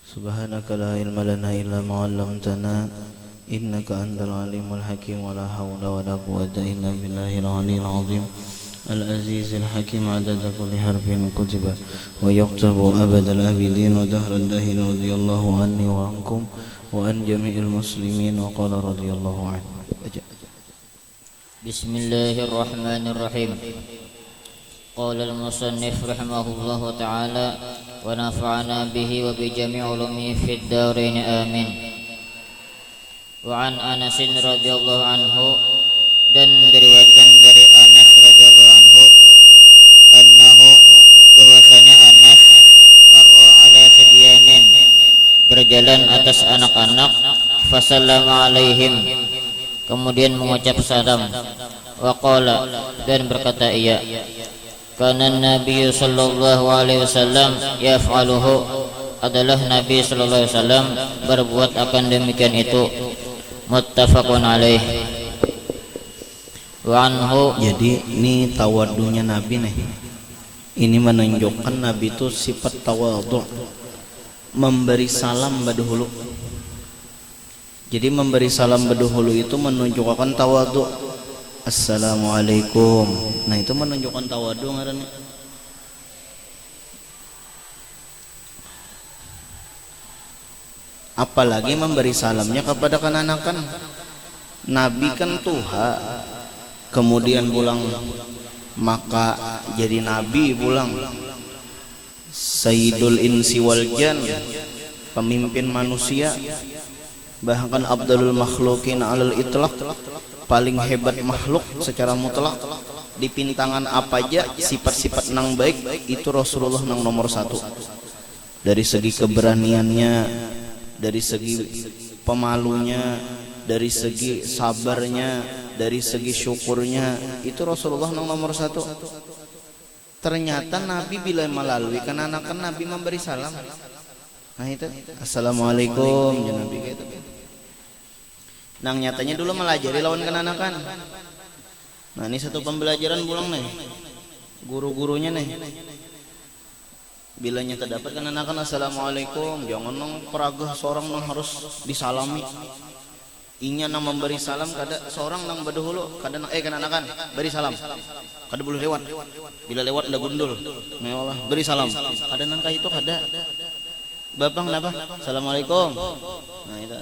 Subhanaka la ilma lana illa ma 'allamtana innaka antal alimul hakim wa la hawla wa la quwwata illa billahil aliyyil azim al-azizil hakim 'adada kulli harfin kutiba wa yaktubu abadal abidin wa dahral dahin radhiyallahu anni wa ankum wa an jami'il muslimin wa qala radhiyallahu anhu. Bismillahirrahmanirrahim. Qala al-musannif rahimahullahu ta'ala wa nafa'ana bihi wa bi jami' ulumihi fid dharain amin. Wa an Anas radhiyallahu anhu, dan diriwayatkan dari Anas radhiyallahu anhu annahu, bahwasanya Anas marra ala sibyanin, berjalan atas anak-anak, fasallama alaihim, kemudian mengucap salam, wa qala, dan berkata ia, kana Nabi sallallahu alaihi wasallam yaf'aluhu, adalah Nabi sallallahu alaihi wasallam berbuat akan demikian itu. Muttafaqun alaih. Wa anhu, jadi ini tawadunya Nabi nih. Ini menunjukkan Nabi itu sifat tawadhu, memberi salam badhulu. Jadi memberi salam badhulu itu menunjukkan tawadhu. Assalamualaikum. Nah, itu menunjukkan tawadhu ngaranna. Apalagi memberi salamnya kepada kanakan. Nabi kan tuha, kemudian pulang, maka jadi nabi pulang. Sayyidul insi wal jan, pemimpin manusia, bahkan Abdulul makhlukin alal itlaq, paling hebat makhluk secara mutlak. Di pintangan apa aja sifat-sifat nang baik itu Rasulullah nang nomor satu. Dari segi keberaniannya, dari segi pemalunya, dari segi sabarnya, dari segi syukurnya, itu Rasulullah nomor satu. Ternyata Nabi bila melalui kenanakan Nabi memberi salam. Nah itu, assalamualaikum ya Nabi gitu. Nang nyatanya dulu melajari lawan kenanakan. Nah ini satu pembelajaran pulang nih, guru-gurunya nih. Bila nyata dapat kenanakan assalamualaikum, jangan nang peragah seorang nang harus disalami. Inya nang memberi salam kada seorang nang badahulu kada nang kenanakan beri salam. Kada boleh lewat. Bila lewat ndak gundul. Ya Allah, beri salam. Kada nang kayak itu kada. Bapak kenapa? Assalamualaikum. Nah itu.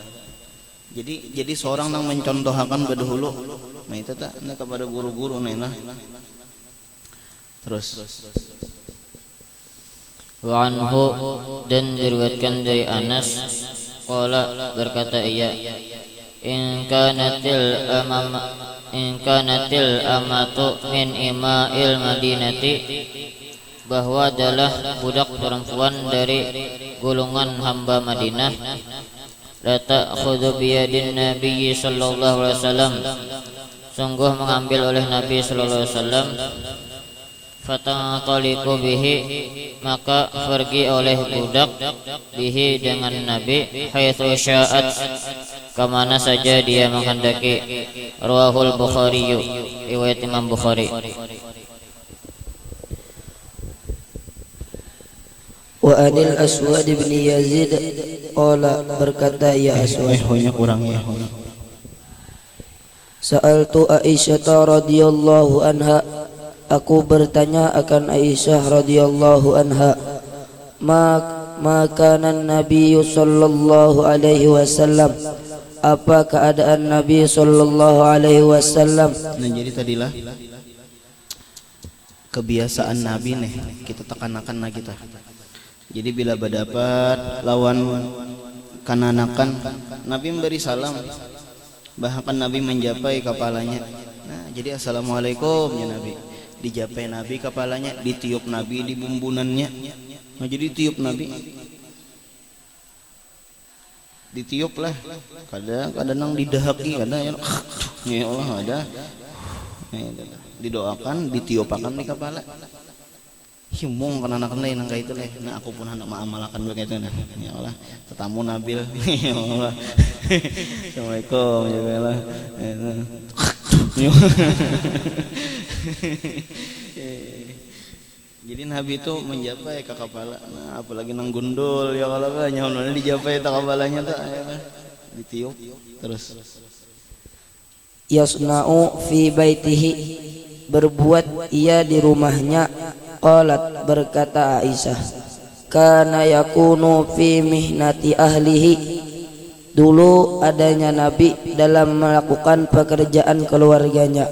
Jadi seorang nang mencontohakan badahulu. Nah itu tak kepada guru-guru nah. Terus wa anhu, dan diriwayatkan dari Anas, qala, berkata ia, in kanatil amatu min ima'il madinati, bahwa adalah budak perempuan dari golongan hamba Madinah, la ta'khudhu biyadin Nabi sallallahu alaihi wasallam, sungguh mengambil oleh Nabi sallallahu alaihi wasallam, fatantaliqu bihi, maka pergi oleh budak, bihi dengan Nabi, haitsu sya'at, kemana saja dia menghendaki. Rawahul Bukhari, riwayat Imam Bukhari. Wa anil Aswad bin Yazid qala, berkata ya Aswad, kurang ya. Sa'altu Aisyah radhiyallahu anha, aku bertanya akan Aisyah radhiyallahu anha, maka Nabi sallallahu alaihi wasallam, apa keadaan Nabi sallallahu alaihi wasallam. Nah jadi tadilah kebiasaan Nabi nih, kita tekanakan lagi kita. Jadi bila berdapat lawan kananakan, Nabi memberi salam, bahkan Nabi menjapai kepalanya. Nah jadi assalamualaikum ya Nabi, dijapai Nabi kepalanya, ditiup Nabi di bumbunannya. Nah jadi tiup Nabi, ditiup lah, kadang nang didahaki, kadang ya Allah ada, didoakan, ditiupakan di kepala. Himung kan anak lain nang itu leh. Nah aku pun hendak mengamalkan begitu nah. Ya Allah, tetamu Nabil. Ya Allah. Assalamualaikum ya Allah. Jadi Jadi Nabi itu menjapai ke kepala. Nah, apalagi nang gundul ya kalau kan nyauna dijapai ke kepalanya tuh ya kan. Ditiup terus. Yasna'u fi baitihi, berbuat ia di rumahnya. Qalat, berkata Aisyah, kana yakunu fi mihnati ahlihi, dulu adanya Nabi dalam melakukan pekerjaan keluarganya,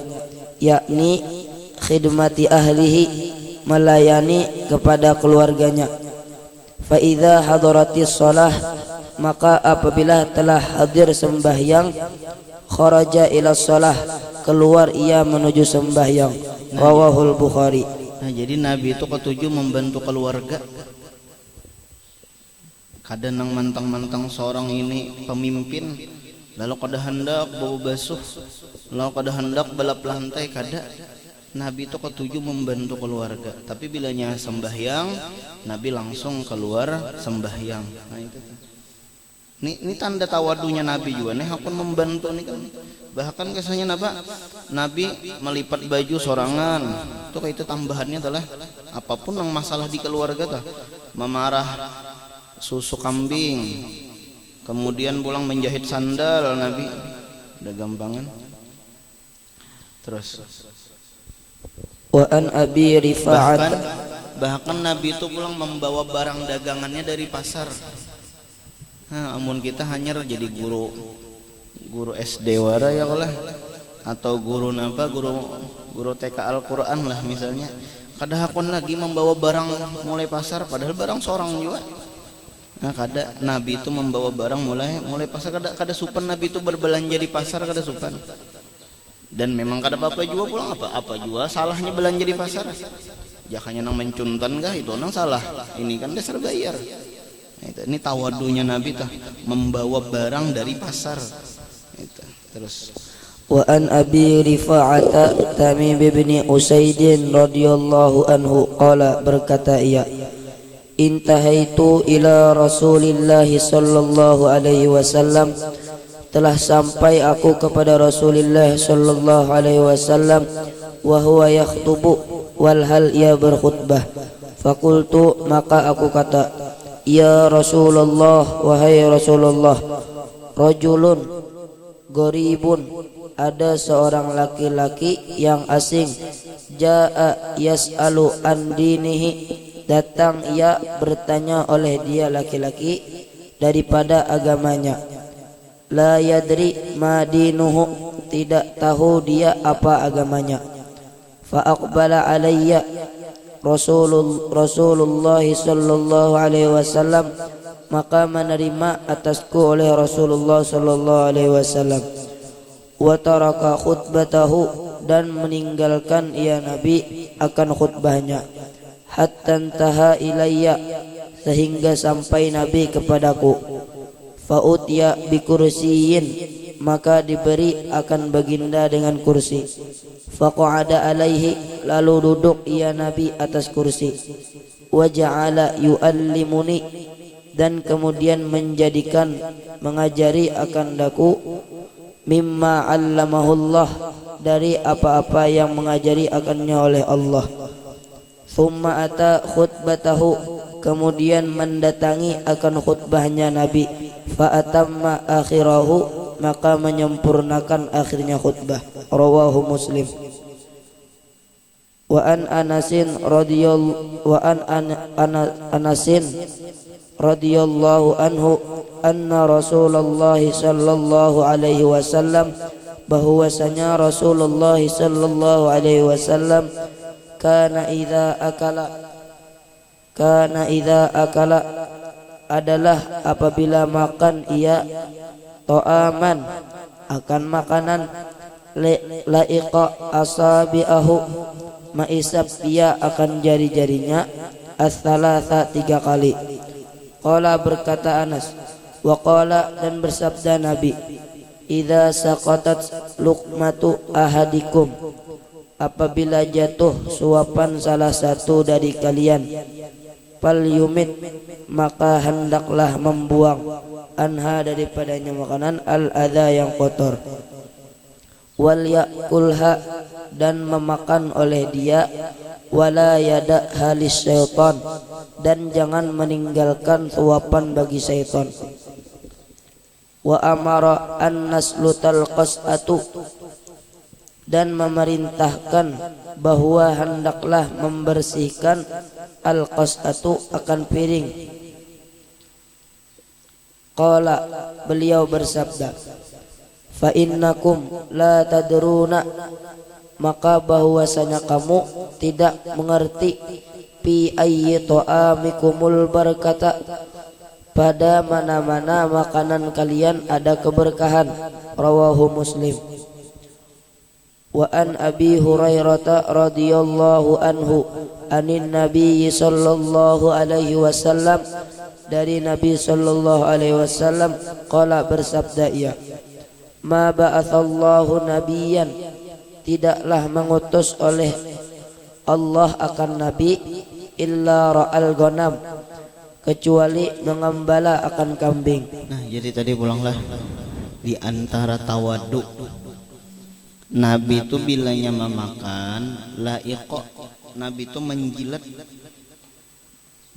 yakni khidmati ahlihi, melayani kepada keluarganya. Fa idza hadaratis shalah, maka apabila telah hadir sembahyang, kharaja ila shalah, keluar ia menuju sembahyang. Rawahul Bukhari. Nah, jadi Nabi itu ketujuh membantu keluarga. Kadang nang mantang-mantang seorang ini pemimpin, lalu kada hendak bau basuh, lalu kada hendak balap lantai, kada. Nabi itu ketujuh membantu keluarga. Tapi bilanya sembahyang, Nabi langsung keluar sembahyang. Nah itu. Ini tanda tawadunya Nabi juga nih, aku membantu nih kan. Bahkan kesannya Nabi melipat baju sorangan. Itu kayak itu tambahannya adalah apapun yang masalah di keluarga tuh, memarah susu kambing, kemudian pulang menjahit sandal Nabi, udah gampangan. Terus Wa an Abi Rifa'at, bahkan Nabi itu pulang membawa barang dagangannya dari pasar. Nah, amun kita hanya jadi guru SD wara ya kalau, atau guru TK Al-Quran lah misalnya, kada hakun lagi membawa barang mulai pasar, padahal barang seorang juga. Nah, kada Nabi itu membawa barang mulai pasar, kada supan Nabi itu berbelanja di pasar, kada supan. Dan memang kada apa-apa juga pulang, apa juga salahnya belanja di pasar. Jakanya nang mencuntan kah itu nang salah. Ini kan dasar bayar. Ini tawadunya Nabi tah, membawa barang dari pasar. Itu. Terus wa an Abi Rifa'at Tamim bin Usaid radhiyallahu anhu qala, berkata ia, intahaitu ila Rasulillah sallallahu alaihi wasallam, telah sampai aku kepada Rasulullah sallallahu alaihi wasallam, wa huwa yakhutubu, walhal ia berkhutbah. Fakultu, maka aku kata, ya Rasulullah, wahai Rasulullah, rajulun gharibun, ada seorang laki-laki yang asing, jaa yas'alu an dinihi, datang ia bertanya oleh dia laki-laki daripada agamanya. La yadri ma dinuhu, tidak tahu dia apa agamanya. Fa aqbala alayya Rasulullah sallallahu alaihi wasallam, maka menerima atasku oleh Rasulullah sallallahu alaihi wasallam. Wa taraka khutbatahu, dan meninggalkan ia Nabi akan khutbahnya. Hatta intaha ilayya, sehingga sampai Nabi kepadaku. Fa'utiya bi kursiyin, maka diberi akan baginda dengan kursi. Faqa'ada alaihi, lalu duduk ia Nabi atas kursi. Wa ja'ala yu'allimuni, dan kemudian mengajari akan daku, mimma 'allamahullah, dari apa-apa yang mengajari akannya oleh Allah. Thumma ata khutbatahu, kemudian mendatangi akan khutbahnya Nabi. Fa atamma akhirahu, maka menyempurnakan akhirnya khutbah. Rawahu Muslim. Wa an Anasin radhiyallahu anhu anna Rasulullah sallallahu alaihi wasallam, bahwasanya Rasulullah sallallahu alaihi wasallam kana idza akala adalah apabila makan ia, ta'aman akan makanan, la'iqa asabi'ahu, maisab ia akan jari-jarinya, as-salasa 3 kali. Qala, berkata Anas, wa qala, dan bersabda Nabi, idza saqatat luqmatu ahadikum, apabila jatuh suapan salah satu dari kalian, fal yumit, maka hendaklah membuang, anha, daripadanya makanan, al adha, yang kotor. Wal yakulha, dan memakan oleh dia, wala yada halis syaitan, dan jangan meninggalkan suapan bagi syaitan. Wa amara an naslutal qas'atu, dan memerintahkan bahwa hendaklah membersihkan al qas'atu akan piring. Qala, beliau bersabda, fa innakum la tadruna, maka bahwasanya kamu tidak mengerti, fi ayyi ta'amikumul barakata, pada mana-mana makanan kalian ada keberkahan. Rawahu Muslim. Wa an Abi Hurairah radhiyallahu anhu anin Nabi sallallahu alaihi wasallam, dari Nabi sallallahu alaihi wasallam, qala, bersabda ia, ma ba'atsallahu nabiyyan, tidaklah mengutus oleh Allah akan nabi, illa ra'al ghanam, kecuali mengembala akan kambing. Nah, jadi tadi pulanglah di antara tawadu Nabi itu bilanya memakan laiqo, Nabi itu menjilat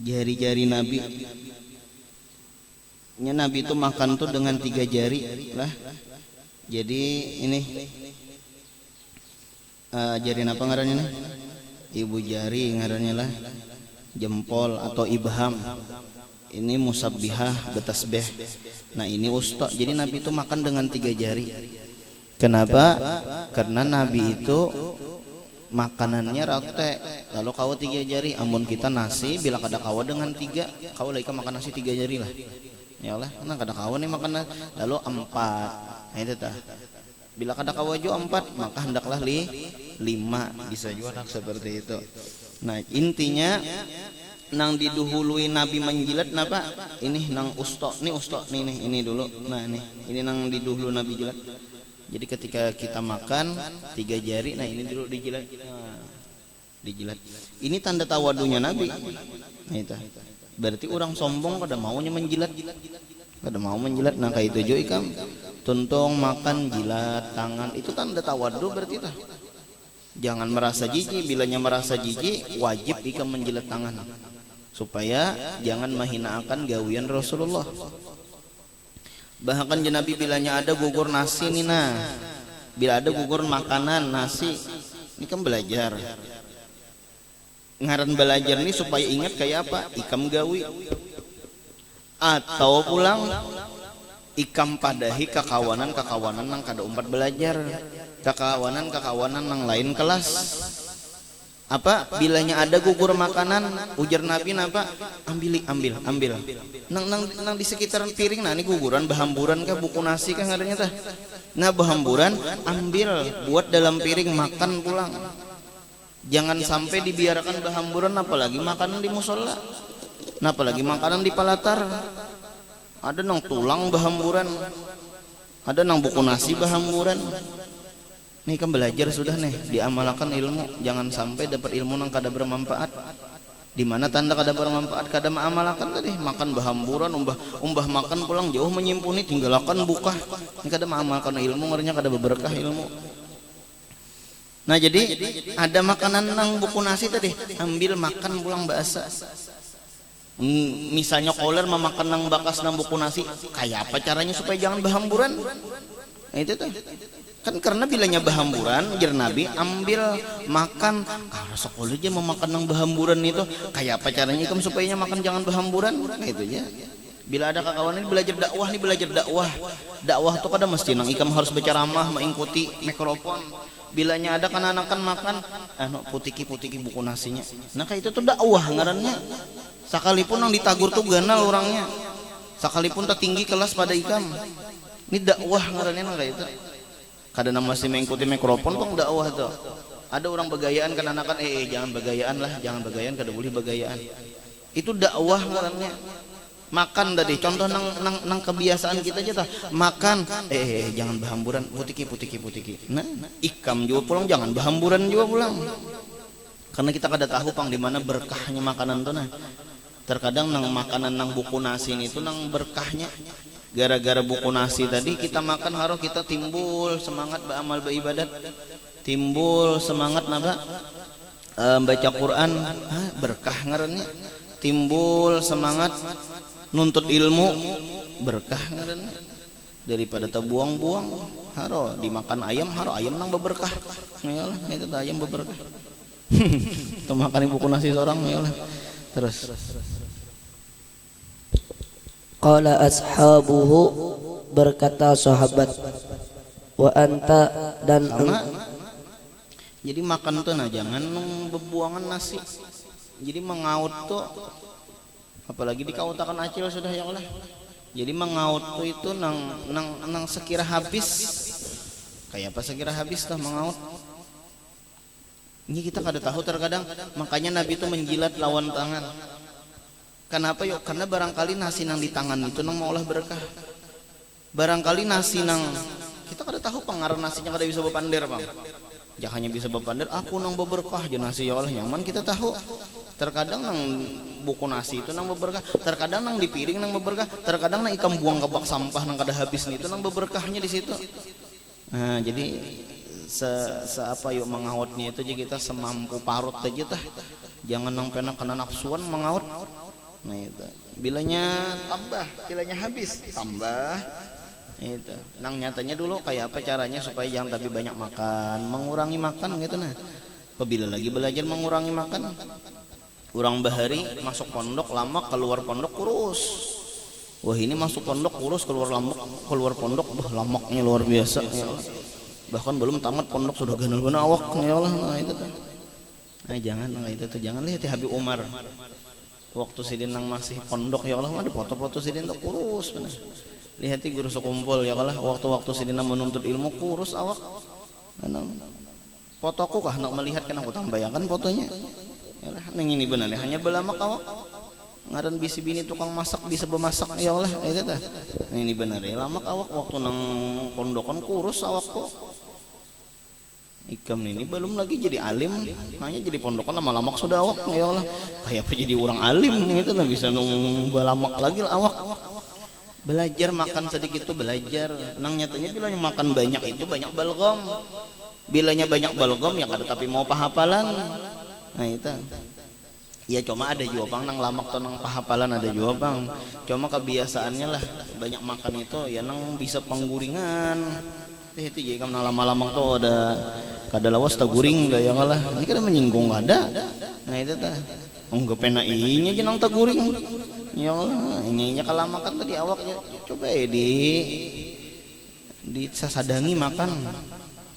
jari-jari Nabi. Nabi itu makan tuh dengan 3 jari lah. Jadi ini jari apa ngarannya nih? Ibu jari ngarannya lah, jempol atau ibham. Ini musabbihah betasbih. Nah, ini usta. Jadi Nabi itu makan dengan 3 jari. Kenapa? Karena Nabi itu makanannya rate. Lalu kawa 3 jari. Amun kita nasi bila kada kawa dengan 3, kawa lagi makan nasi 3 jari lah. Ya Allah, nah kada kawa nih makan lalu 4. Nah itu tah. Bila kada kawa jo 4, maka hendaklah 5. Bisa juga seperti itu. Nah, intinya nang diduhului Nabi menjilat napa? Ini nang usto, nih ini dulu. Nah, ini nang diduhulu Nabi jilat. Jadi ketika kita makan 3 jari, nah ini dulu dijilat. Nah, dijilat. Ini tanda tawadunya Nabi. Nah, itu. Berarti orang sombong kada maunya menjilat. Kada mau menjilat. Nah, kayak itu jo ikam. Tuntung makan jilat tangan, itu tanda tawadu berarti tah. Jangan merasa jijik. Bilanya merasa jijik, wajib ikam menjilat tangan, supaya jangan menghinakan gawian Rasulullah. Bahkan Nabi bilanya ada gugur nasi nih, nah bila ada gugur makanan nasi, ini kan belajar. Ngaran belajar nih supaya ingat kayak apa? Ikam gawi. Atau pulang ikam padahi kakawanan nang kada umpat belajar, kakawanan nang lain kelas. Apa bilanya ada gugur makanan, ujar Nabi napa? Ambil. Nang di sekitaran piring, nah ini guguran bahamburan kah, buku nasi kah ngadanya tah. Nah, bahamburan ambil, buat dalam piring, makan pulang. Jangan sampai dibiarkan bahamburan, apalagi makanan di musola. Nah, apalagi makanan di palatar. Ada nang tulang bahamburan, ada nang buku nasi bahamburan. Nih kan belajar sudah nih, diamalkan ilmu. Jangan sampai dapat ilmu nang kada bermanfaat. Di mana tanda kada bermanfaat? Kada mengamalkan tadi, makan bahamburan, umbah makan pulang jauh menyimpuni, tinggalkan buka. Ini kada mengamalkan ilmu, ngerinya kada berberkah ilmu. Nah, jadi ada makanan nang buku nasi tadi, ambil makan pulang bahasa. Misalnya koler memakan nang bakas nang buku nasi, kayak apa caranya supaya jangan bahamburan? Nah, itu tuh. Kan karena bilanya bahamburan, jar Nabi ambil makan. Kalau sekolah aja mau makan nang bahamburan itu, kayak apa caranya ikam supaya makan jangan bahamburan? Nah, itu aja. Bila ada kawan ini belajar dakwah. Dakwah tuh kada mesti nang ikam harus berceramah, mengikuti mikrofon. Bilanya ada kan anakan makan, putiki buku nasinya. Nah, kayak itu tuh dakwah ngarannya. Sekalipun nang ditagur tuh ganal orangnya, sekalipun tak tinggi kelas pada ikam, ini dakwah ngarannya nang kayak itu. Kadang masih mengikuti mikrofon pun dakwah tuh. Ada orang begayaan kan anakan, jangan begayaan lah, jangan begayaan, kada boleh begayaan. Itu dakwah ngarannya. Makan tadi, contoh nang kebiasaan kita aja tah. Makan, jangan bahamburan, putiki. Nah, ikam juga pulang jangan bahamburan juga pulang. Karena kita kada tahu pang di mana berkahnya makanan tuh nah. Terkadang nang makanan nang buku nasi itu nang berkahnya. Gara-gara buku nasi tadi kita makan harus kita timbul semangat beramal beribadat, timbul semangat napa baca Quran berkah ngarannya, timbul semangat nuntut ilmu berkah ngarannya, daripada terbuang-buang haro dimakan ayam, haro ayam nang berberkah yalah itu ayam berberkah. Tuh makan ibu nasi seorang yalah. Terus Qala ashabuhu, berkata sahabat, wa anta, dan sama. Jadi makan tuh nah jangan bebuangan nasi. Jadi mengaut tuh apalagi dikautakan acil sudah ya Allah. Jadi mengaut tuh itu nang sekira habis. Kayak apa sekira habis tah mengaut. Ini kita kada tahu terkadang, makanya Nabi itu menjilat lawan tangan. Kenapa yuk? Karena barangkali nasi nang di tangan itu nang maulah berkah. Barangkali nasi nang kita kada tahu pengaruh nasinya kada bisa bepander bang. Jangan hanya bisa bepander, aku nang berkah je nasi ya Allah nyaman kita tahu. Terkadang nang buku nasi itu nang berkah, terkadang nang di piring nang berkah, terkadang nang ikan buang ke bak sampah nang kada habis itu nang berkahnya di situ. Nah jadi apa yuk mengautnya itu aja kita semampu parut aja tah. Jangan nang pena kena nafsuan mengaut. Nah itu bilanya tambah, bilanya habis tambah. Itu nang nyatanya dulu kayak apa caranya supaya jangan tapi banyak makan, mengurangi makan gitu nah. Apabila lagi belajar mengurangi makan, urang bahari masuk pondok lama, keluar pondok kurus. Wah ini masuk pondok kurus, keluar pondok lamaknya luar biasa ya. Bahkan belum tamat pondok sudah ganal-ganal awak ya Allah. Nah itu tuh. Nah jangan itu tuh jangan lihat ya Habib Umar. Waktu sidin nang masih pondok ya Allah, ada foto-foto sidin tuh kurus benar. Lihat guru sekumpul ya Allah, waktu-waktu sidin nang menuntut ilmu kurus awak. Nang fotoku kah nak melihat kan aku tambayangkan fotonya. Ya Allah, nang ini benar ya, hanya belamak awak. Ngaran bisi bini tukang masak bisa bemasak ya Allah itu tah. Nah ini benar ya, lamak awak waktu nang pondokan kurus awak kok. Ikam ini belum lagi jadi alim, hanya jadi pondokan lama-lama sudah awak ya Allah. Kayak apa jadi orang alim itu lah bisa nunggu lamak lagi lah awak. Belajar makan sedikit tuh belajar. Nang nyatanya bilanya makan banyak itu banyak balgam. Bilanya banyak balgam ya kada tapi mau pahapalan. Nah itu. Ya cuma ada juga bang nang lamak tuh nang pahapalan ada juga bang. Cuma kebiasaannya lah banyak makan itu ya nang bisa pengguringan. Itu jadi kan lama-lama tuh ada kada lawas tak guring dah ya lah. Ini kada menyinggung ada. Nah itu tah. Enggak pena inya jenang tak guring. Ya Allah, ini kalamakan tadi awaknya. Coba ya di sasadangi makan.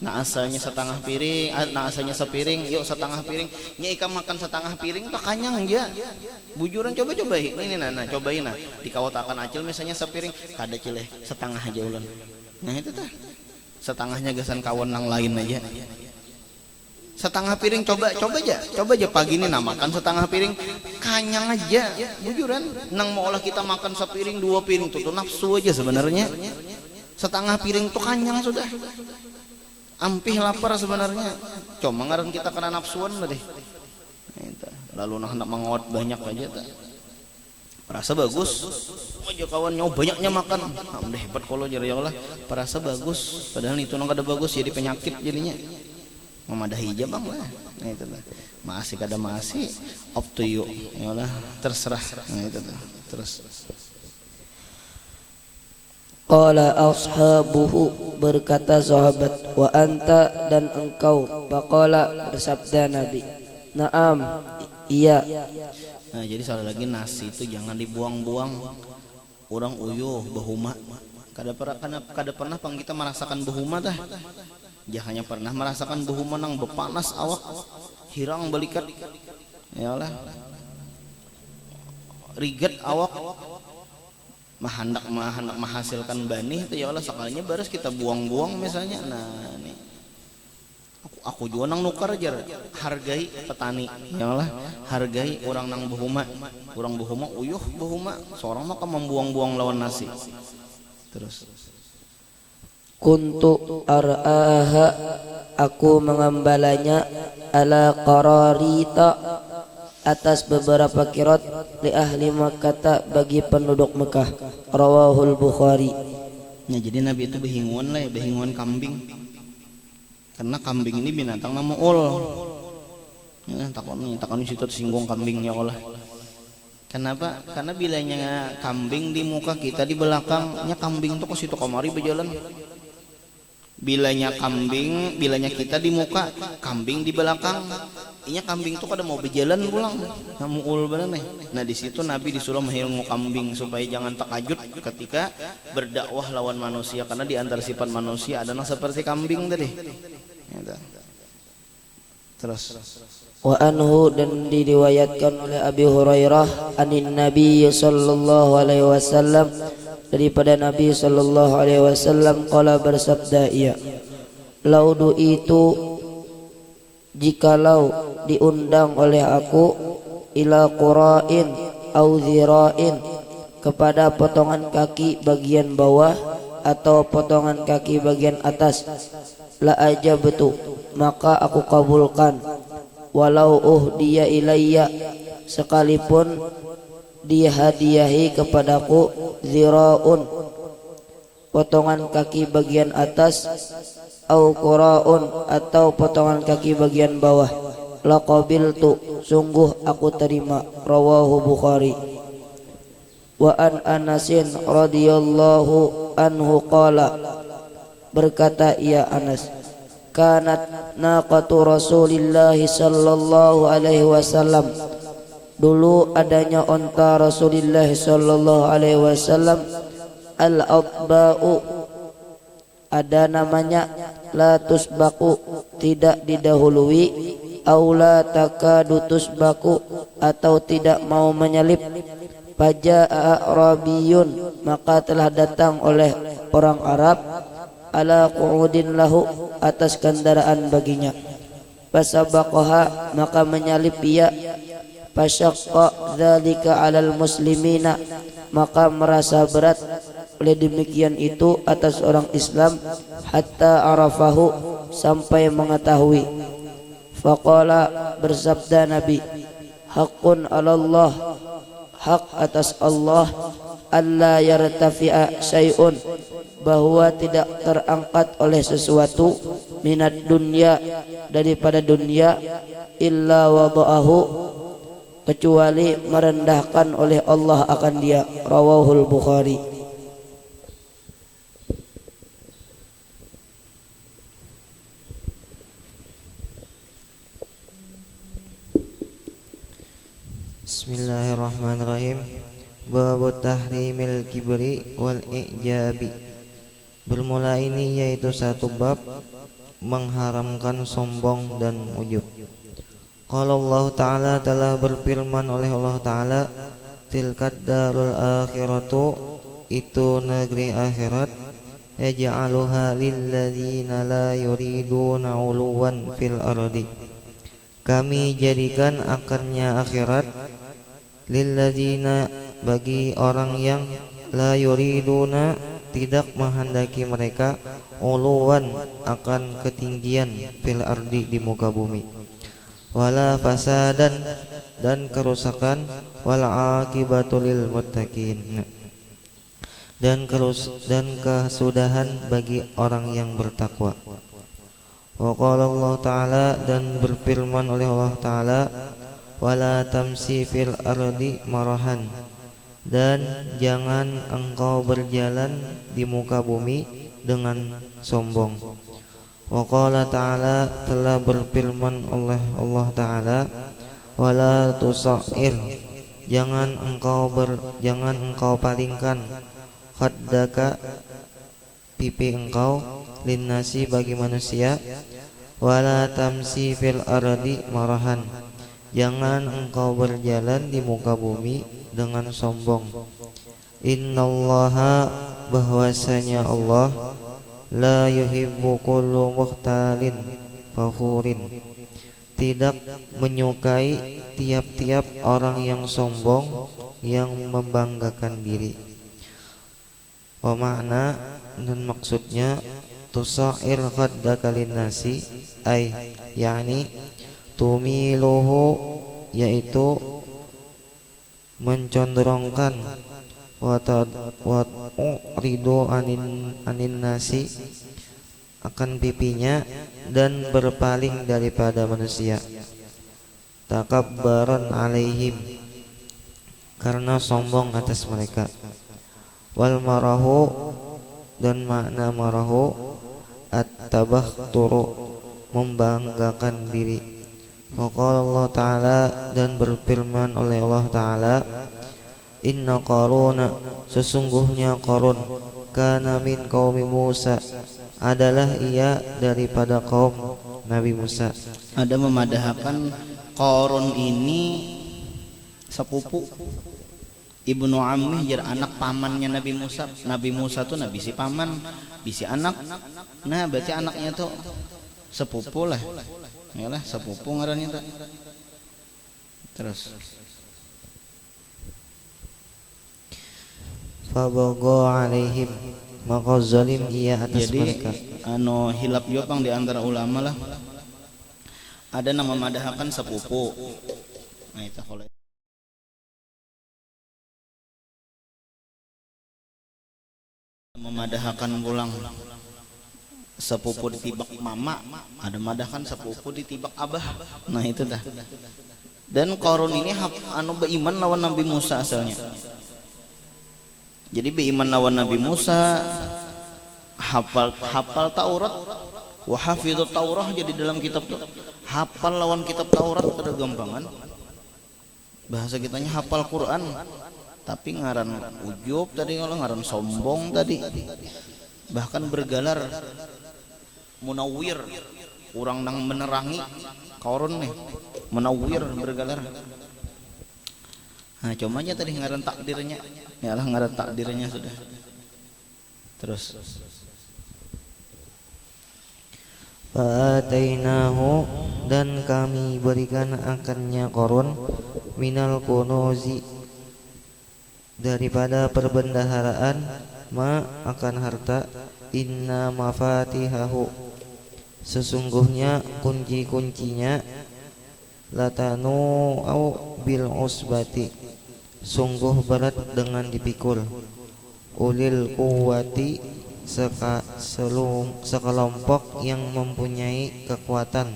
Nah asalnya setengah piring, nah asalnya sepiring, yuk setengah piring. Nya ikan makan setengah piring tak kanyang ya. Bujuran coba ini nah cobain nah. Dikawotakan acil misalnya sepiring, kada cileh setengah aja ulan. Nah itu tah. Setengahnya gasan kawan nang lain aja. Setengah piring coba aja pagi ini nah makan setengah piring kanyang aja bujuran nang mau olah kita makan sepiring dua piring tuh nafsu aja sebenarnya. Setengah piring tuh kanyang sudah ampih lapar sebenarnya cuma ngaran kita kena nafsuan lah deh. Lalu nak mengawat banyak aja tak perasa bagus aja kawan nyawa banyaknya makan udah hebat kalau jadi ya Allah perasa bagus padahal itu nang kada bagus jadi penyakit jadinya memadahi aja bang lah. Nah itu lah masih kada masih up to you ya Allah terserah. Nah itu lah terus Qala ashabuhu, berkata sahabat, wa anta, dan engkau. Faqala, bersabda Nabi, na'am, iya. Nah jadi sekali lagi nasi itu jangan dibuang-buang. Orang uyuh bahuma kada pernah pang kita merasakan bahuma dah. Jangan pernah merasakan bahuma nang bepanas awak hirang balikat ya Allah riget awak hendak menghasilkan bani itu ya Allah sekalinya baris kita buang-buang misalnya. Nah nih aku juga nang nukar aja hargai petani ya Allah hargai orang nang bahuma uyuh bahuma seorang maka membuang-buang lawan nasi. Terus kuntu ar'aha, aku mengembalanya, ala qararita, atas beberapa kirot, li ahli Makkah, bagi penduduk Mekah. Rawahul Bukhari. Nah jadi Nabi itu behinguan kambing karena kambing ini binatang nama ul takon situ tersinggung kambingnya olah. Kenapa? Karena bilanya kambing di muka kita di belakangnya kambing tuh ke situ kamari berjalan. Bilanya kita di muka, kambing di belakang. Inya kambing tuh kada mau berjalan pulang, ngamuul bener nih. Nah di situ Nabi disuruh menghilmu kambing supaya jangan takajud ketika berdakwah lawan manusia, karena di antara sifat manusia adalah seperti kambing tadi. Terus. Wa anhu, dan diriwayatkan oleh Abi Hurairah anin Nabi sallallahu alaihi wasallam, daripada Nabi sallallahu alaihi wasallam qala, bersabda ia, laudu itu, jikalau diundang oleh aku, ila qura'in au zira'in, kepada potongan kaki bagian bawah atau potongan kaki bagian atas, la ajabtu, maka aku kabulkan, walau dia ilayya, sekalipun dihadiahi kepadaku, ziraun, potongan kaki bagian atas, au qura'un, atau potongan kaki bagian bawah, laqabiltu, sungguh aku terima. Rawahu Bukhari. Wa an Anasin radhiyallahu anhu qala, berkata ia Anas, kanat naqatu Rasulillah sallallahu alaihi wasallam, dulu adanya onta Rasulullah sallallahu alaihi wasallam, al-adba'u, ada namanya, la tusbaku, tidak didahului, au la takadu tusbaku, atau tidak mau menyalip. Faja'a Arabiyun, maka telah datang oleh orang Arab, ala qu'udin lahu, atas kendaraan baginya. Fasabaqaha, maka menyalip ia. Fasyaqqa dzalika 'alal muslimina, maka merasa berat oleh demikian itu atas orang Islam, hatta arafahu, sampai mengetahui. Faqala, bersabda Nabi, haqqun 'alallah, hak atas Allah, alla yartafi'a syai'un, bahwa tidak terangkat oleh sesuatu, minat dunya, daripada dunia, illa wada'ahu, kecuali merendahkan oleh Allah akan dia. Rawahul Bukhari. Bismillahirrahmanirrahim. Bab tahrimil kibri wal i'jabi. Bermula ini yaitu satu bab mengharamkan sombong dan ujub. Qala Allah Ta'ala, telah berfirman oleh Allah Ta'ala, tilkad darul akhiratu, itu negeri akhirat, yaj'aluha lilladzina la yuriduna 'uluwan fil ardi, kami jadikan akannya akhirat, lilladzina, bagi orang yang la yuriduna, tidak menghendaki mereka, uluwan, akan ketinggian, fil ardi, di muka bumi, wala fasadan, dan kerusakan, wal aqibatu lil muttaqin, dan kesudahan bagi orang yang bertakwa. Wa qala Allah Ta'ala, dan berfirman oleh Allah Ta'ala, wala tamsi fil ardi marahan, dan jangan engkau berjalan di muka bumi dengan sombong. Wa qala Ta'ala, telah berfirman oleh Allah Ta'ala, wala tusair, jangan engkau palingkan, khaddaka, pipi engkau, linnasi, bagi manusia, wala tamsi fil ardi marahan, jangan engkau berjalan di muka bumi dengan sombong. Innallaha, bahwasanya Allah, la yuhibbu kullu mukhtalin fakhurin, tidak menyukai tiap-tiap orang yang sombong, yang membanggakan diri. Wa makna, dan maksudnya, tusair khaddaka linnasi, ay yakni tumiluhu, yaitu mencondrongkan, wa ridu anin nasi, akan pipinya, dan berpaling daripada manusia. takabbaran alaihim, karena sombong atas mereka. Wal marahu, dan makna marahu at-tabakhturu, membanggakan diri. Faqala Allah Ta'ala, dan berfirman oleh Allah Ta'ala, inna Qaruna, sesungguhnya Qarun, kana min qaumi Musa, adalah ia daripada kaum Nabi Musa. Ada memadahkan Qarun ini sepupu ibnu Ammih, jadi anak pamannya Nabi Musa. Nabi Musa tuh nabi si paman, bisi anak. Nah berarti anaknya tuh sepupu lah, yalah sepupu ngarannya tuh. Terus Fabagha alaihim, maka zalim ia atas jadi mereka. anu hilap jopang di antara ulama lah, ada nama memadahkan sepupu. Nah itu kalau memadahkan pulang sepupu ditibak mama, ada madahkan sepupu ditibak abah. Nah itu dah. Dan Qarun ini anu beiman lawan Nabi Musa asalnya. Jadi beiman lawan Nabi Musa, hafal Taurat, wa hafidhut Taurah, jadi dalam kitab tuh hafal lawan kitab Taurat pada gampangan. Bahasa kitanya hafal Quran, tapi ngaran ujub tadi, kalau ngaran sombong tadi. Bahkan bergalar munawwir, orang nang menerangi. Qarun nih munawwir, bergalar. Nah cuma aja tadi ngaran takdirnya, ya lah ngaran takdirnya sudah. Terus Fa'atainahu, dan kami berikan akannya Qarun, minal kunuzi, daripada perbendaharaan, ma akan harta, inna mafatihahu, sesungguhnya kunci-kuncinya, latanu au bil usbati, sungguh berat dengan dipikul, ulil quwwati, sekelompok yang mempunyai kekuatan.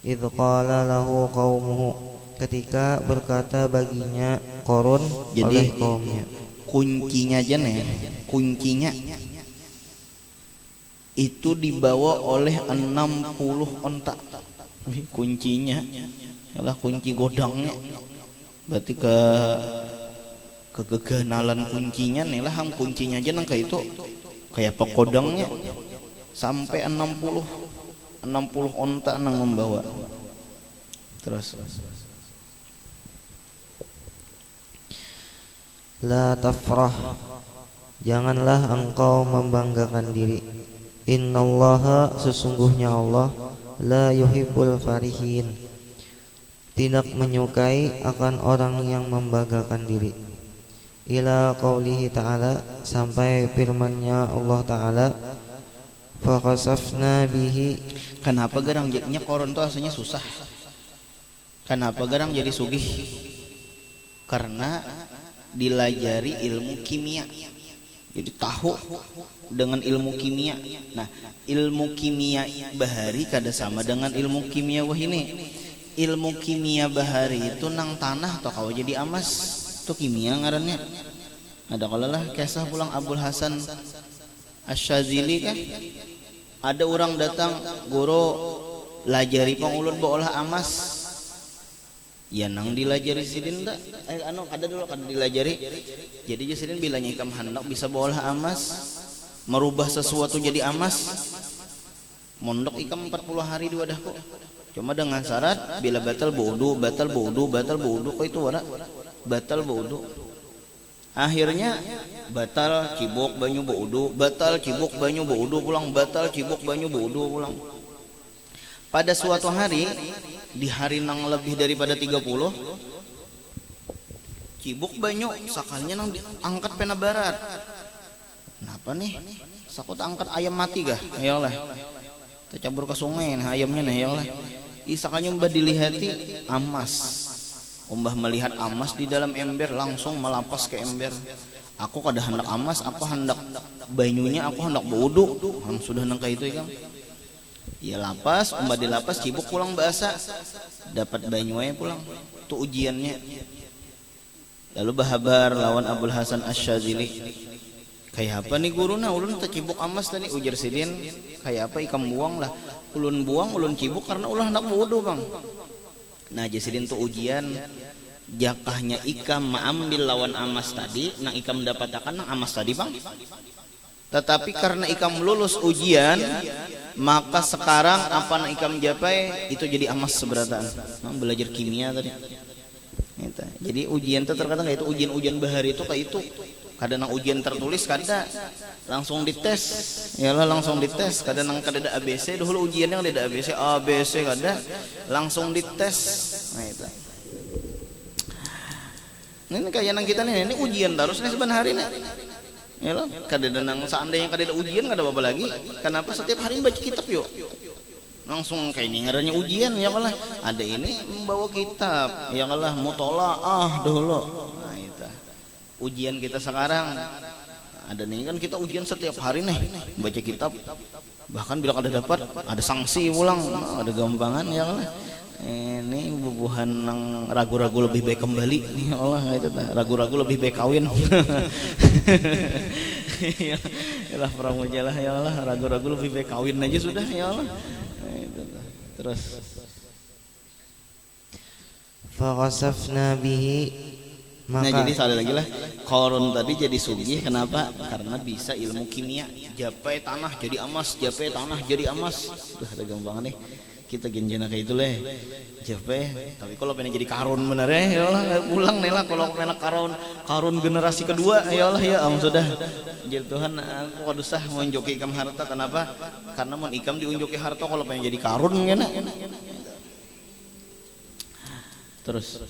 Idh qala lahu qaumuhu, ketika berkata baginya Qarun oleh kaumnya. Kuncinya aja nih, kuncinya itu dibawa oleh 60 onta. Kuncinya adalah kunci godangnya. Berarti keganalan kuncinya nih lah, kuncinya aja nang kayak itu, kayak pekodangnya sampai 60 onta nang membawa. Terus La tafrah, janganlah engkau membanggakan diri. Innallaha, sesungguhnya Allah, la yuhibbul farihin, tidak menyukai akan orang yang membanggakan diri. Ila qaulihi ta'ala, sampai firman-Nya Allah Ta'ala, fakhasafna bihi. kenapa garang jadinya Qarun itu aslinya susah? Kenapa garang jadi sugih? Karena dilajari ilmu kimia, jadi tahu dengan ilmu kimia. Nah ilmu kimia bahari kada sama dengan ilmu kimia wahini. Ilmu kimia bahari itu nang tanah atau kau jadi amas, itu kimia ngarannya. Ada kalau lah kisah pulang Abul Hasan Asyadzili kah, ada orang datang, guru lajari pangulun baolah amas. Ya nang dilajari sidin tak? Ada dulu kan dilajari. Jadi sidin bilangnya ikam hendak bisa baolah amas, merubah sesuatu jadi amas. Mondok ikam 40 hari di wadahku. Cuma dengan syarat bila batal wudu, batal wudu, batal wudu, kok itu wara? Batal wudu. Akhirnya batal cibuk banyu wudu, batal cibuk banyu wudu pulang, batal cibuk banyu wudu pulang. Pada suatu hari, di hari nang lebih daripada 30, cibuk banyu sakalnya nang angkat pena barat. Kenapa nih? Sakut angkat ayam mati gah? Ayolah. Tercabur ke sungai nah ayamnya nah ayolah. Isakannya mbah dilihati amas. Umbah melihat amas di dalam ember, langsung melapas ke ember. Aku kada hendak amas, aku hendak banyunya, aku hendak wudu. Sudah nang itu kan. Ya lapas, umpah di lapas cibuk pulang bahasa, dapat banyu aja pulang. Itu ujiannya. Lalu bahabar lawan Abul Hasan Asy-Syadzili. Kayak apa nih guruna? Ulun teu cibuk amas tadi ujar sidin. Kayak apa ikam buang lah. Ulun buang, ulun cibuk karena ulah hendak wudu, Bang. Nah, jasidin tuh ujian. Jakahnya ikam mengambil lawan amas tadi, nang ikam dapatakan nang amas tadi, Bang. Tetapi karena ikam lulus ujian, maka sekarang apa nang ikam japai itu jadi amas seberataan. Belajar kimia tadi. Jadi ujian itu terkadang itu ujian-ujian bahari itu kayak itu. Kadang ujian tertulis kadang langsung dites, yalah langsung dites. Kadang kada ABC, dulu ujiannya kada ABC kadang langsung dites. Nah itu. Ini kayak nang kita nih, ini ujian terus nih sebenarnya hari nih. Yalah, kadang seandainya kada ada ujian kada apa-apa lagi. Kenapa setiap hari baca kitab yuk? Langsung kayak ini ngaranya ujian ya kalah. Ada ini membawa kitab, ya kalah mutolaah dulu. Nah itu. Ujian kita sekarang ada nih kan kita ujian setiap hari nih baca kitab, bahkan bila ada dapat ada sanksi pulang, ada gampangan ya lah. Ini bubuhan nang ragu-ragu lebih baik kembali ya Allah, itu ragu-ragu lebih baik kawin. Ya lah pramujalah ya Allah, ragu-ragu lebih baik kawin aja sudah ya Allah. Itu terus Faghasafna bihi. Nah jadi sekali lagi lah, Qarun tadi jadi sugih kenapa? Karena bisa ilmu kimia, japai tanah jadi emas, japai tanah jadi emas. Tuh ada gampangan nih, kita genjana kayak itu leh, japai. Tapi kalau pengen jadi Qarun bener ya Allah pulang nih lah. Kalau pengen Qarun generasi kedua ya Allah ya sudah. Jadi Tuhan aku kadusah mau unjuki ikam harta, kenapa? Karena mau ikam diunjuki harta kalau pengen jadi Qarun gana. Terus.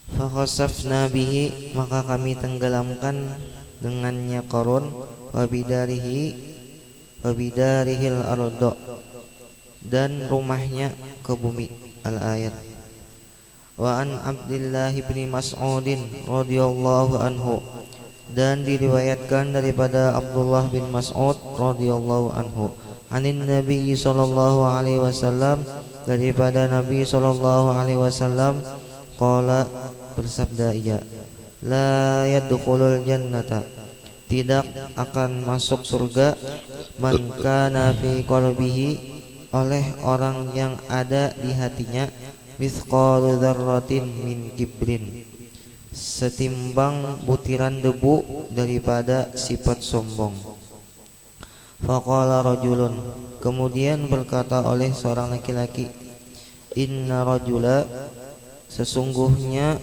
Fakhasafna bihi, maka kami tenggelamkan dengannya Qarun, wabidarihil ardo, dan rumahnya ke bumi. Al-ayat. Wa an Abdullah bin Mas'udin radhiyallahu anhu, dan diriwayatkan daripada Abdullah bin Mas'ud radhiyallahu anhu, anin Nabi sallallahu alaihi wasallam, daripada Nabi sallallahu alaihi wasallam, qala, bersabda ia, la yadkhulul jannata, tidak akan masuk surga, man kana fi qalbihi, oleh orang yang ada di hatinya, mithqalu dzarratin min kibrin, setimbang butiran debu daripada sifat sombong. Faqala rajulun, kemudian berkata oleh seorang laki-laki, inna rajula, sesungguhnya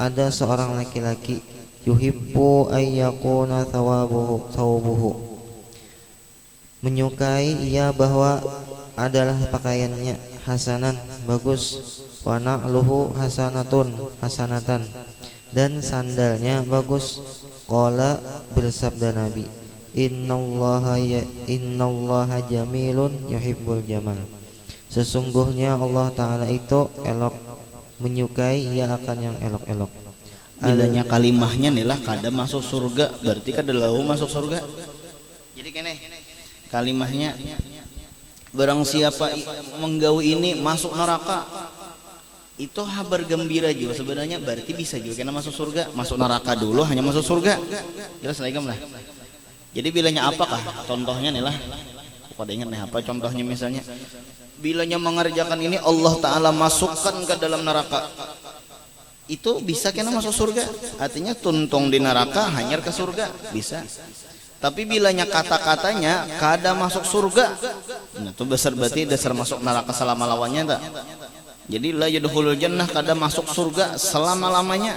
ada seorang laki-laki, yuhibbu ayyakuna thawabuhu, menyukai ia bahwa adalah pakaiannya hasanan, bagus, wa na'luhu hasanatan, dan sandalnya bagus. Qala, bersabda Nabi, innallaha jamilun yuhibbul jamal, sesungguhnya Allah Ta'ala itu elok, menyukai ia akan yang elok-elok. Bilanya kalimahnya nih lah kada masuk surga, berarti kada lau masuk surga. Jadi kene kalimahnya, barang siapa menggawi ini masuk neraka, itu kabar gembira juga sebenarnya, berarti bisa juga kena masuk surga. Masuk neraka dulu hanya masuk surga, jelas lagi lah. Jadi bilanya apakah contohnya nih lah, pada ingat nih apa contohnya? Misalnya bilanya mengerjakan ini Allah Ta'ala masukkan ke dalam neraka, itu bisa kena masuk surga, artinya tuntung di neraka hanyar ke surga bisa. Tapi bilanya kata-katanya kada masuk surga, nah itu besar berarti dasar masuk neraka selama-lamanya tak. Jadi la yadkhulul jannah, kada masuk surga selama-lamanya.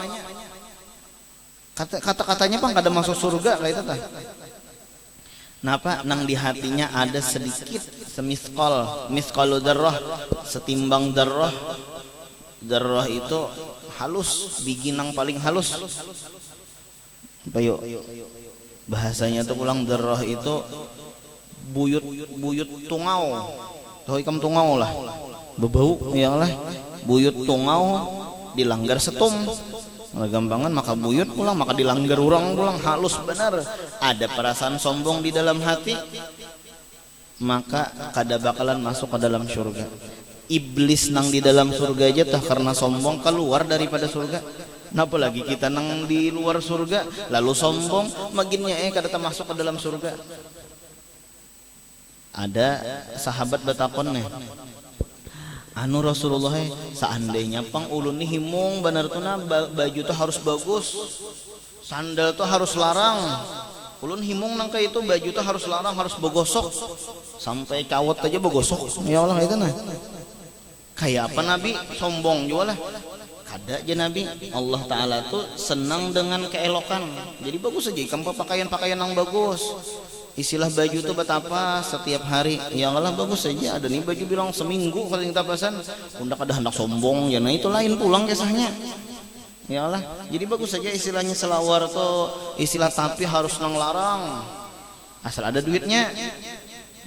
Kata-katanya pang kada masuk surga kayak itu tak. Napa nang di hatinya ada sedikit misqalu dzarrah, setimbang dzarrah. Dzarrah itu halus, biji nang paling halus. Bayo bahasanya tuh pulang dzarrah itu buyut tungau. Tahu ikam tungau lah, bebau ya lah. Buyut tungau dilanggar setum, gampangan maka buyut pulang, maka dilanggar orang pulang, halus benar. Ada perasaan sombong di dalam hati, maka kada bakalan masuk ke dalam surga. Iblis nang di dalam surga aja tah karena sombong keluar daripada surga. Napa lagi kita nang di luar surga lalu sombong maginnya kada masuk ke dalam surga. Ada sahabat batakon nih, anu Rasulullah seandainya pang ulun nih himung bener tuh na baju tuh harus bagus, sandal tuh harus larang, ulun himung nang kayak itu baju tuh harus larang, harus bogosok, sampai kawat aja bogosok. Ya Allah itu nah, kayak apa Nabi sombong juga lah. Kada aja Nabi, Allah Ta'ala tuh senang dengan keelokan. Jadi bagus aja ikan pakaian-pakaian yang bagus. Istilah baju tuh betapa setiap hari. Ya Allah bagus saja. Ada nih baju bilang seminggu kalau kita pasan. Undak ada hendak sombong. Ya nah itu lain pulang kisahnya. Ya Allah. Jadi bagus saja istilahnya selawar tuh istilah tapi harus nang larang. Asal ada duitnya.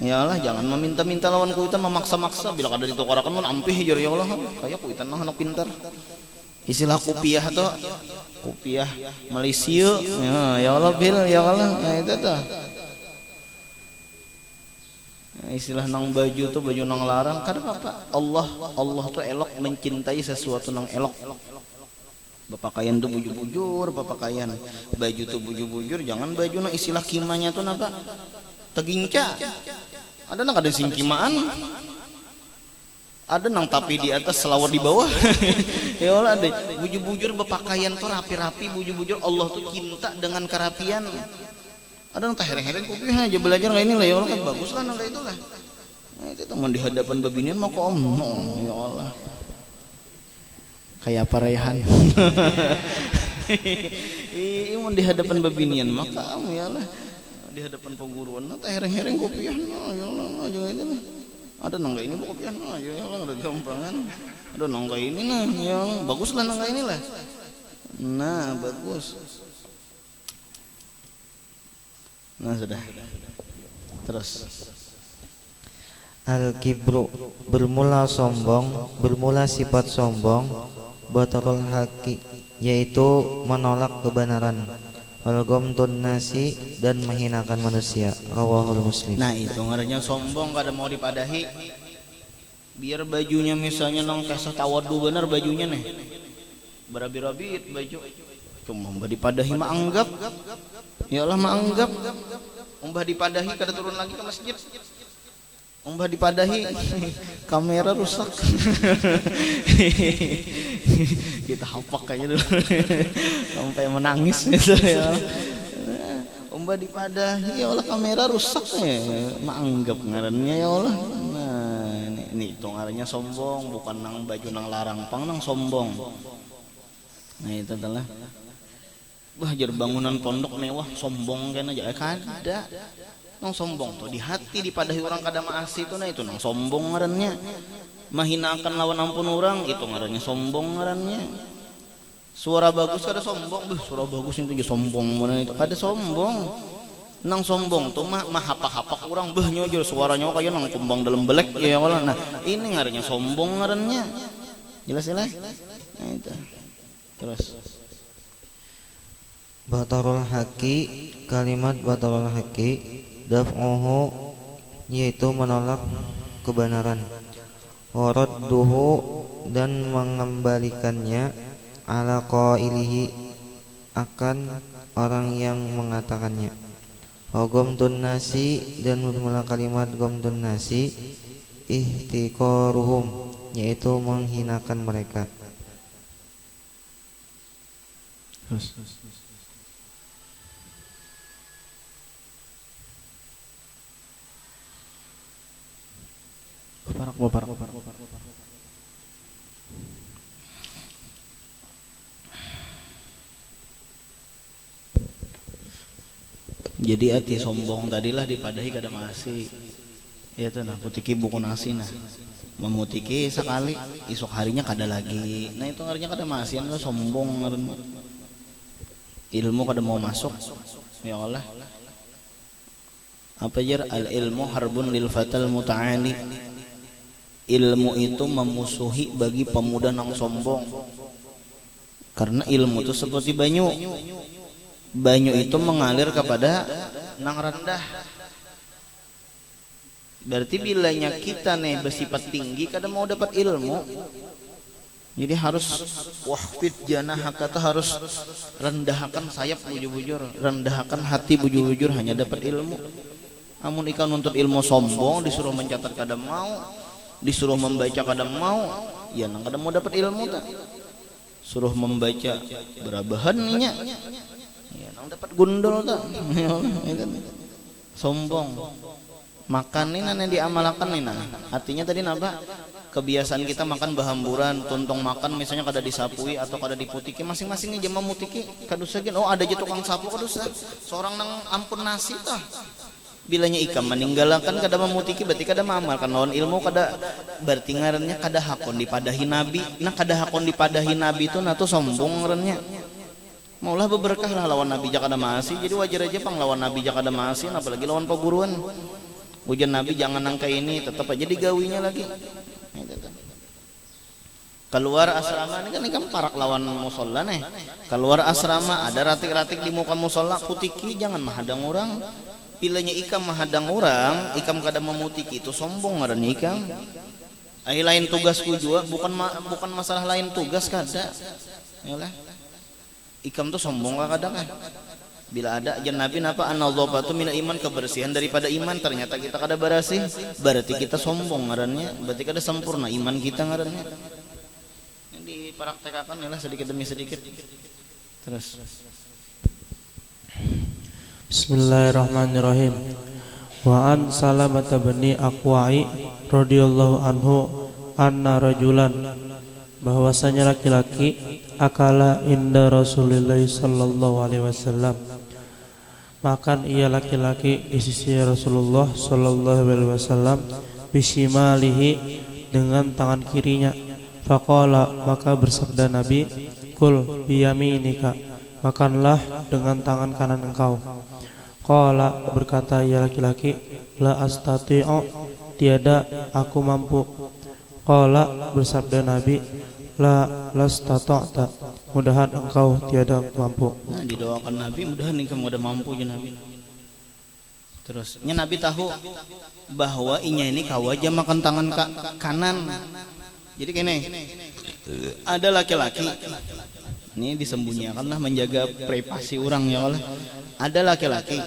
Ya Allah jangan meminta-minta lawan kuitan memaksa-maksa. Bila ada ditukarkan pun ampih ya Allah. Kayak kuitan mah anak pintar. Istilah kupiah tuh kupiah Malaysia. Ya Allah bil ya Allah. Nah itu tuh. Istilah nang baju tuh baju nang larang kada apa Allah tuh elok mencintai sesuatu nang elok. Bapakaian tuh bujur-bujur, bapakaian baju tuh bujur-bujur, jangan baju nang istilah kimanya tuh napa teginca. Ada nang kada sing kimaan, ada nang tapi di atas selawar di bawah. Ya Allah ada bujur-bujur bapakaian tuh rapi-rapi bujur-bujur, Allah tuh cinta dengan kerapian. Ada yang hereng-hereng kopi aja belajar kayak ini lah ya Allah kan bagus lah nggak itu lah. Nah, itu teman di hadapan babinian mau kok ya Allah. Kayak apa Rayhan? Ini di hadapan babinian maka ya Allah. Di hadapan pengguruan nah hereng-hereng kopi ya Allah jangan itu lah. Ada nangga ini kopi ya Allah ada gampangan. Ada nangga ini nah ya bagus lah nangga ini lah. Nah bagus. Nah sudah. Terus Al-kibru bermula sombong, bermula sifat sombong, batarul haqi yaitu menolak kebenaran, wal ghamdun nasi dan menghinakan manusia. Rawahul Muslim. nah itu ngarannya sombong kada mau dipadahi. Biar bajunya misalnya nang kasih tawadu bener bajunya nih. Berabi-rabit baju. Cuma mbah dipadahi mah anggap. Ya Allah mah anggap. Umbah dipadahi kada turun lagi ke masjid. Umbah dipadahi kamera rusak. Kita hapak aja dulu. Sampai menangis gitu ya. Umbah dipadahi ya Allah kamera rusak ya. Mah anggap ngarannya ya Allah. Nah, ini itu ngarannya sombong, bukan nang baju nang larang pang nang sombong. Nah itu adalah wah jar bangunan pondok mewah sombong kan aja kada nang sombong tuh di hati dipadahi orang kada maasi itu nah itu nang sombong ngarannya. Mahinakan lawan ampun orang itu ngarannya sombong ngarannya. Suara bagus kada sombong suara bagus itu aja sombong mana itu kada sombong. Nang sombong tuh mah hapak-hapak orang nyojor suaranya kayak nang kumbang dalam belek ya Allah. Nah ini ngarannya sombong ngarannya. Jelas-jelas nah itu terus Batarul haqi, kalimat batarul haqi daf'uhu yaitu menolak kebenaran, waradduhu dan mengembalikannya, ala qailihi akan orang yang mengatakannya, wa ghamdun nasi dan bermula kalimat ghamdun nasi ihtiqaruhum yaitu menghinakan mereka. Bapak. Jadi hati sombong tadilah dipadahi kada masih. Ya tuh nah putiki buku nasi nah. Memutiki sekali, esok harinya kada lagi. Nah itu artinya kada masih anu sombong ngaranna. Ilmu kada mau masuk. Ya Allah. Apa jar al ilmu harbun lil fatal muta'ali. Ilmu itu memusuhi bagi pemuda nang sombong. Karena ilmu itu seperti banyu. Banyu itu mengalir kepada nang rendah. Berarti bilanya kita nih bersifat tinggi kada mau dapat ilmu, jadi harus wahfid janahaka, harus rendahkan sayap bujur-bujur, rendahkan hati bujur-bujur hanya dapat ilmu. Amun ikan nuntut ilmu sombong, disuruh mencatat kada mau, disuruh membaca kada mau, ya nang kada mau dapat ilmu tak. Suruh membaca berabahan nya, ya nang dapat gundul tak. Sombong. Makan ini nana diamalkan nih, artinya tadi napa? Kebiasaan kita makan bahamburan, tuntong makan misalnya kada disapui atau kada diputiki, masing-masingnya jema mutiki kadusagin. Oh ada je tukang sapu kadusa, seorang nang ampun nasi tah. Bilanya ikam meninggalkan kada memutiki berarti kada mengamalkan lawan ilmu, kada berarti ngarannya kada hakon dipadahi nabi. Nah kada hakon dipadahi nabi itu nah tuh sombong ngarannya. Maulah beberkah lah lawan nabi jakada maasi, jadi wajar aja pang lawan nabi jakada maasi, apalagi lawan peguruan. Ujian nabi jangan nangka ini, tetap aja digawinya lagi. Keluar asrama ini kan parak lawan musola nih. Keluar asrama ada ratik-ratik di muka musola, putiki jangan menghadang orang. Pilanya ikam menghadang orang, ikam kada memutiki itu sombong ngarannya ikam. Lain tugasku juga, bukan masalah lain tugas kada. Yalah. Ikam tuh sombong kadang kan. Bila ada ajan nabi napa an-nadhafatu minal iman, kebersihan daripada iman, ternyata kita kada bersih, berarti kita sombong ngarannya, berarti kada sempurna iman kita ngarannya. Yang dipraktekkan ialah sedikit demi sedikit. Terus Bismillahirrahmanirrahim. Wa an Salamah bin Aqwa'i radhiyallahu anhu anna rajulan, bahwasanya laki-laki akala inda Rasulullah sallallahu alaihi wasallam, makan ia laki-laki di sisi Rasulullah sallallahu alaihi wasallam, bisimalihi dengan tangan kirinya. Faqala, maka bersabda Nabi, kul biyaminika, makanlah dengan tangan kanan engkau. Qala, berkata ia laki-laki, la astati'u, tiada aku mampu. Qala, bersabda Nabi, la lastata'ta, mudahan engkau tiada mampu. nah, didoakan Nabi mudahan engkau udah mampu ya Nabi. Terus nya Nabi tahu bahwa inya ini kawaja makan tangan kanan. Jadi kene ada laki-laki ini disembunyikanlah menjaga privasi orang ya Allah. Ada laki-laki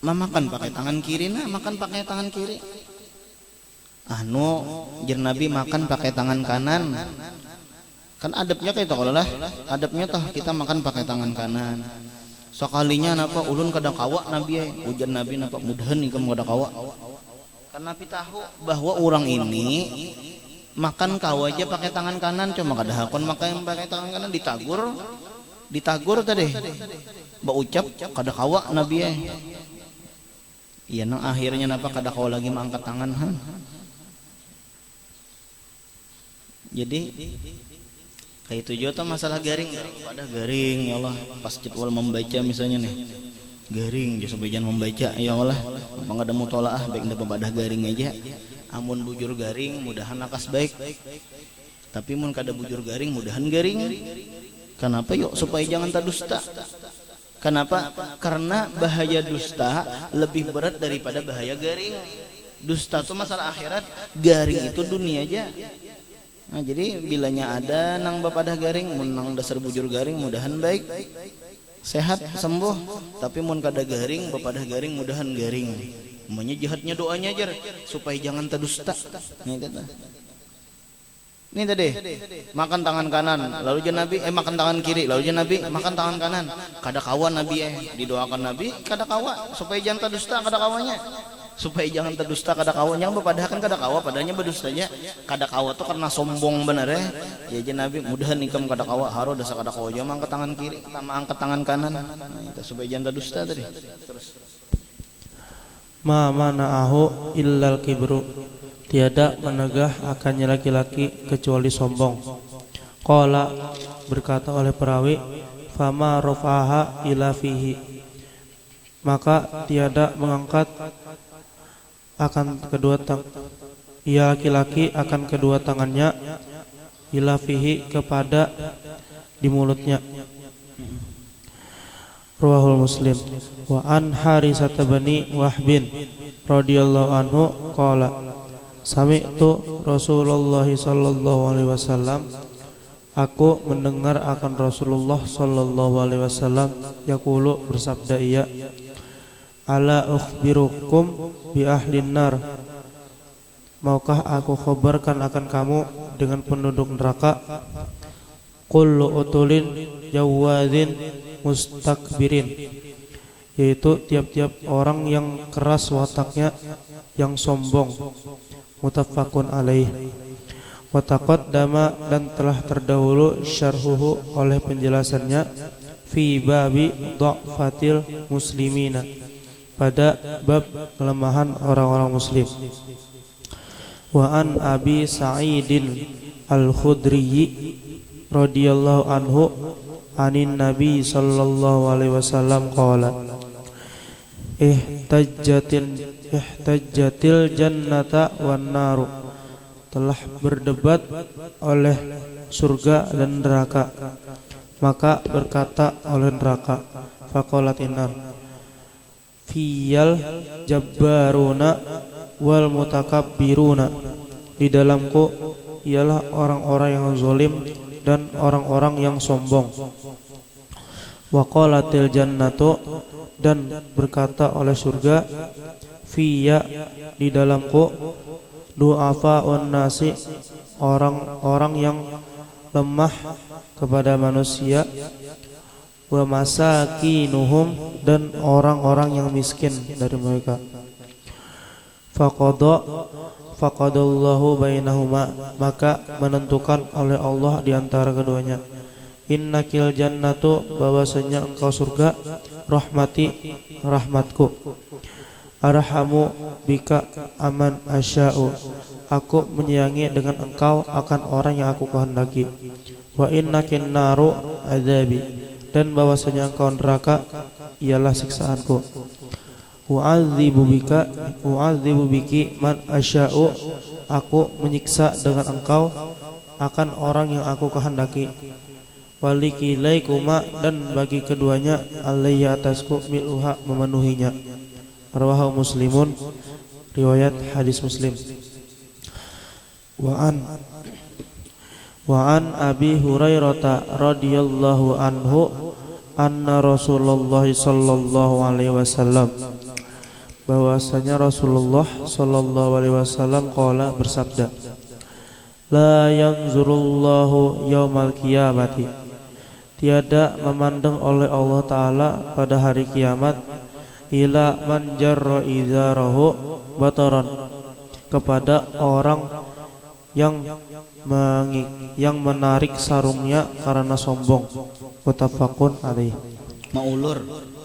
makan pakai tangan kiri, nah makan pakai tangan kiri. Jer Nabi makan pakai tangan kanan. Kan adabnya kayak itu kalau lah, adabnya tah kita makan pakai tangan kanan. Sekalinya napa ulun kada kawa Nabi ujar Nabi napa mudahan nih kamu kada kawa. Karena Nabi tahu bahwa orang ini makan kawa aja pakai tangan kanan, cuma kada hakon makan pakai tangan kanan, ditagur tadi. Ba ucap kada kawa Nabi iya nang akhirnya napa kada kawa lagi mangkat tangan Jadi kayak itu juga masalah garing, pada garing ya Allah pas jadwal membaca misalnya nih garing just jangan membaca ya Allah apa nggak ada mutolaah baik ndak pada garing aja, amun bujur garing mudahan lakas baik, tapi mun kada bujur garing mudahan garing. Kenapa yuk? Supaya jangan tadusta. Kenapa? Karena bahaya dusta lebih berat daripada bahaya garing. Dusta itu masalah akhirat, garing itu dunia aja. Nah, jadi bilanya ada nang bapadah garing, mun nang dasar bujur garing mudahan baik, sehat, sembuh. Tapi mun kada garing, bapadah garing mudahan garing. Umumnya jahatnya doanya aja supaya jangan terdusta. Ini tadi makan tangan kanan, lalu je Nabi makan tangan kiri, lalu je Nabi makan tangan kanan. Kada kawan Nabi didoakan Nabi kada kawa supaya jangan terdusta kada kawanya. Supaya jangan terdusta kada kawa, yang berpadahakan kada kawa padahnya berdustanya kada kawa tuh karena sombong bener ya je Nabi mudahan ikam kada kawa haro dasa kada kawa jangan angkat tangan kiri sama angkat tangan kanan, nah, itu supaya jangan terdusta tadi. Terus Ma mana'ahu illal kibru, tiada menegah akannya laki-laki kecuali sombong. Qala, berkata oleh perawi, fama rafa'aha ila fihi, maka tiada mengangkat akan kedua ia laki-laki akan kedua tangannya ila fihi kepada di mulutnya. Rawahul Muslim. Wa an Harisah bin Wahbin radhiyallahu anhu qala sami'tu Rasulullah sallallahu alaihi wasallam, aku mendengar akan Rasulullah sallallahu alaihi wasallam yaqulu, bersabda ia, ala ukhbirukum bi ahlin nar, maukah aku khabarkan akan kamu dengan penduduk neraka? Kullu utulin jawadin mustakbirin, yaitu tiap-tiap orang yang keras wataknya, yang sombong. Muttafaqun alaih. Wa taqaddama, dan telah terdahulu syarhuhu, oleh penjelasannya, fi babi dha'fatil muslimina, pada bab kelemahan orang-orang muslim. Wa an Abi Sa'idin Al-Khudri radhiyallahu anhu anin Nabi sallallahu alaihi wasallam qala ihtajjatil jannata wan naru, telah berdebat oleh surga dan neraka, maka berkata oleh neraka, faqalatin nar fiyal jabbaruna wal mutakabbiruna, di dalamku ialah orang-orang yang zalim dan orang-orang yang sombong. Wa qalatil jannatu, dan berkata oleh surga, fiya, di dalamku, du'afa'un nasi, orang-orang yang lemah kepada manusia, wa masakinuhum, dan orang-orang yang miskin dari mereka. Faqadallahu bainahuma, maka menentukan oleh Allah di antara keduanya. Innakil jannatu, bahwasanya engkau surga, rahmati, rahmatku. Arhamu bika aman asya'u, aku menyayangi dengan engkau akan orang yang aku kehendaki. Wa innakin naru adzabi, dan bahwasanya engkau neraka ialah siksaanku. U'adzibu biki man asya'u, aku menyiksa dengan engkau akan orang yang aku kehendaki. Walikilaikuma, dan bagi keduanya, alayya atasku, miluha, memenuhinya. Rawahu Muslimun, riwayat hadis Muslim. Wa an Abi Hurairah radhiyallahu anhu anna Rasulullah sallallahu alaihi wasallam, bahwasanya Rasulullah sallallahu alaihi wasallam qala, bersabda, la yanzurullahu yaumal qiyamati, tiada memandang oleh Allah Ta'ala pada hari kiamat, ila man jarra izarahu bataran, kepada orang yang menarik sarungnya karena sombong. Muttafaqun alaih. Maulur,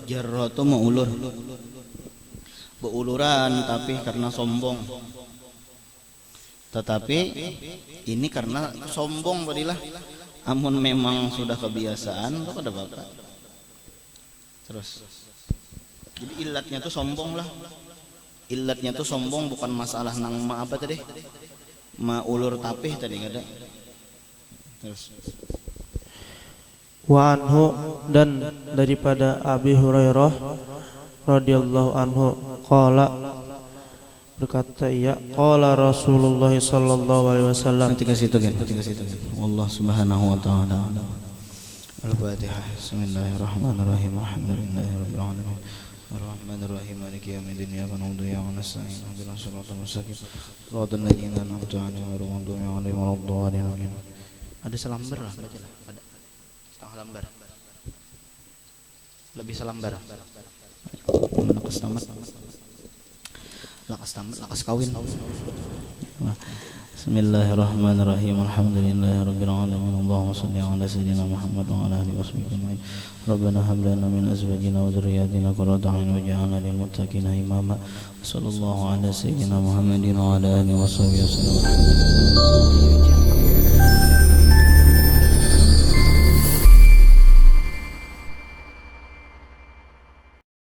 jarra itu maulur, beuluran tapi karena sombong. Tetapi ini karena sombong badilah. Amun memang sudah kebiasaan itu ada apa-apa. Terus jadi ilatnya tuh sombong lah. Ilatnya tuh sombong, bukan masalah nang ma apa tadi, ma ulur tapih tadi ada. Terus wa anhu, dan daripada Abi Hurairah radhiyallahu anhu qala, berkata ia, qala Rasulullah sallallahu alaihi wasallam. Ketika situ kan. Allah Subhanahu wa taala. Al-Fatihah. Bismillahirrahmanirrahim. Alhamdulillahirabbil alamin. Arrahmanirrahim. Maliki yaumiddin. Iyyaka na'budu wa iyyaka nasta'in. Ihdinas siratal mustaqim. Shiratal ladzina an'amta 'alaihim ghairil maghdubi 'alaihim waladdallin. Ada selambar lah, bacalah. Ada setengah lembar. Lebih selambar. Lakas tamat. Lakas kawin. Bismillahirrahmanirrahim. Alhamdulillahirabbil alamin. Allahumma shalli ala sayyidina Muhammad wa ala alihi washabbihi. Rabbana hab lana min azwajina wa dhurriyyatina qurrata a'yun waj'alna lil muttaqina imama. Sallallahu ala sayyidina Muhammadin wa ala alihi washabbihi wasallam.